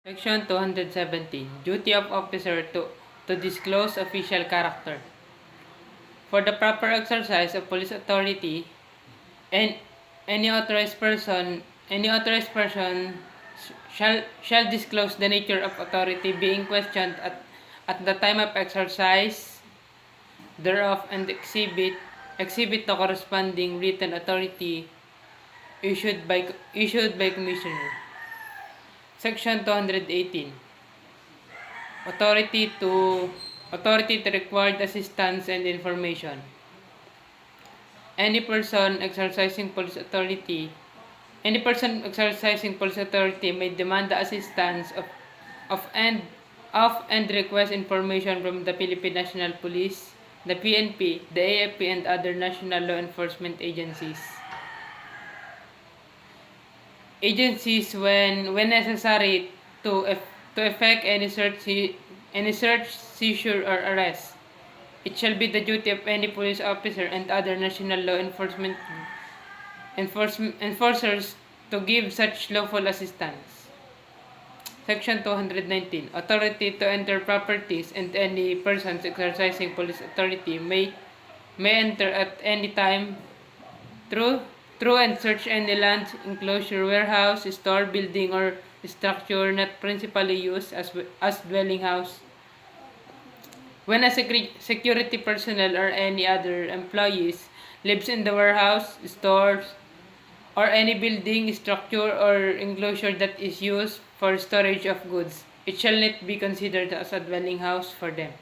Section 217. Duty of officer to disclose official character. For the proper exercise of police authority, and any authorized person shall disclose the nature of authority being questioned at the time of exercise thereof and exhibit the corresponding written authority issued by commissioner. Section 218. Authority to required assistance and information. Any person exercising police authority may demand the assistance of and request information from the Philippine National Police, the PNP, the AFP, and other national law enforcement agencies when necessary to effect any search, seizure, or arrest. It shall be the duty of any police officer and other national law enforcers to give such lawful assistance. Section 219. Authority to enter properties, and any persons exercising police authority may enter at any time through and search any land, enclosure, warehouse, store, building, or structure not principally used as dwelling house. When a security personnel or any other employees lives in the warehouse, stores, or any building, structure, or enclosure that is used for storage of goods, it shall not be considered as a dwelling house for them.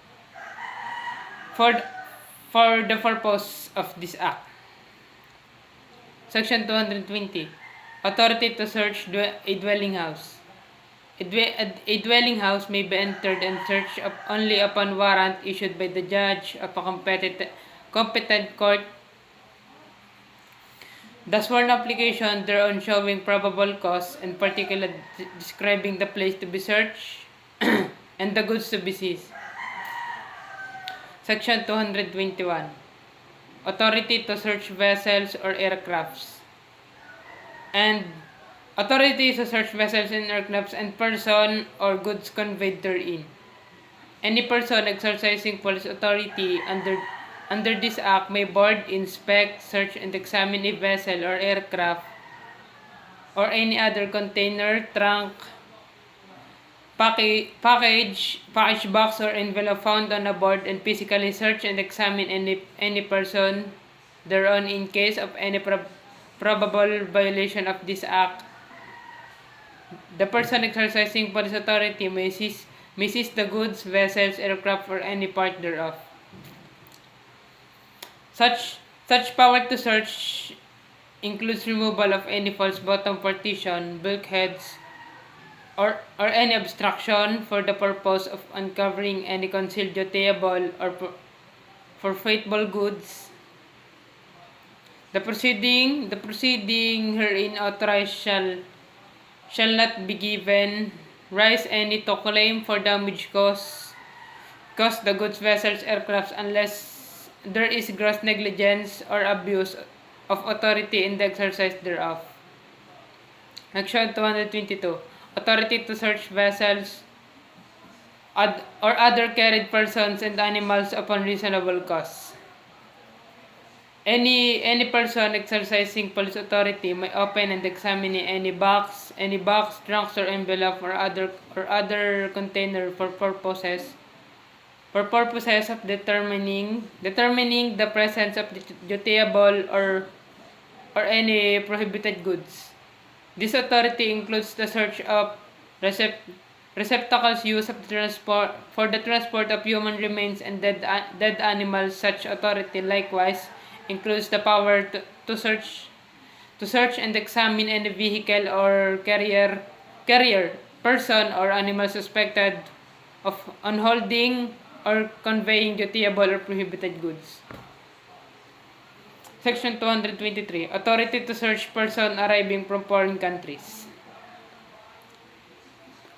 For the purpose of this act. Section 220. Authority to search a dwelling house. A dwelling house may be entered and searched only upon warrant issued by the judge of a competent court. The sworn application thereon showing probable cause and particular describing the place to be searched and the goods to be seized. Section 221. Authority to search vessels or aircrafts. And authority to search vessels and aircrafts and person or goods conveyed therein. Any person exercising police authority under this act may board, inspect, search, and examine a vessel or aircraft or any other container, trunk, package box, or envelope found on a board, and physically search and examine any person thereon in case of any probable violation of this act. The person exercising police authority may seize the goods, vessels, aircraft, or any part thereof. Such power to search includes removal of any false bottom partition, bulkheads, or any obstruction for the purpose of uncovering any concealed dutiable or forfeitable goods. The proceeding herein authorized shall not be given rise any to claim for damage caused the goods, vessels, aircrafts unless there is gross negligence or abuse of authority in the exercise thereof. Section 222. Authority to search vessels or other carried persons and animals upon reasonable cause. Any person exercising police authority may open and examine any box, trunks, or envelope or other container for purposes of determining the presence of dutiable or any prohibited goods. This authority includes the search of receptacles used for the transport of human remains and dead animals. Such authority likewise includes the power to search and examine any vehicle or carrier, person, or animal suspected of unholding or conveying dutiable or prohibited goods. Section 223. Authority to search person arriving from foreign countries.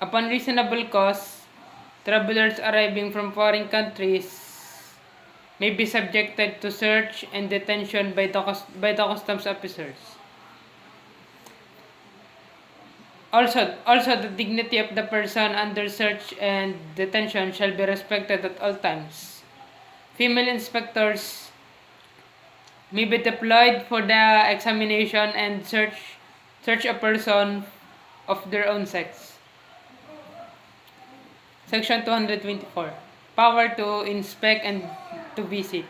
Upon reasonable cause, travelers arriving from foreign countries may be subjected to search and detention by the customs officers. Also, the dignity of the person under search and detention shall be respected at all times. Female inspectors may be deployed for the examination and search a person of their own sex. Section 224. Power to inspect and to visit.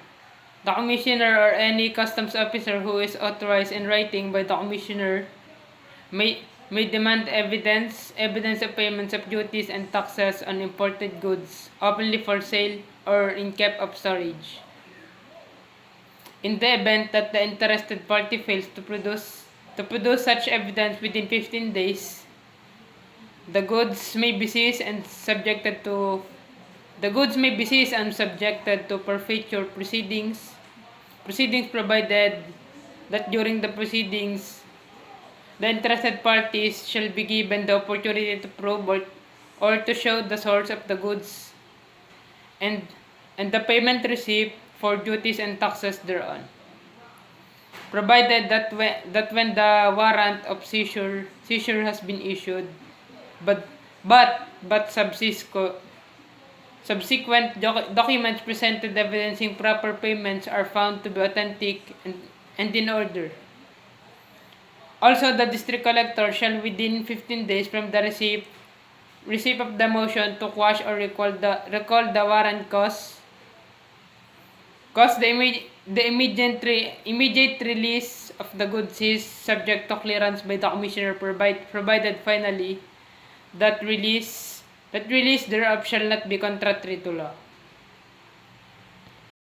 The commissioner or any customs officer who is authorized in writing by the commissioner may demand evidence of payments of duties and taxes on imported goods openly for sale or in kept of storage. In the event that the interested party fails to produce such evidence within 15 days, the goods may be seized and subjected to forfeiture proceedings. Proceedings provided that during the proceedings, the interested parties shall be given the opportunity to prove or to show the source of the goods and the payment received for duties and taxes thereon. Provided that when the warrant of seizure has been issued, but subsequent documents presented evidencing proper payments are found to be authentic and in order. Also, the district collector shall within 15 days from the receipt of the motion to quash or recall the warrant cause the immediate release of the goods is subject to clearance by the commissioner provided finally that release thereof shall not be contrary to law.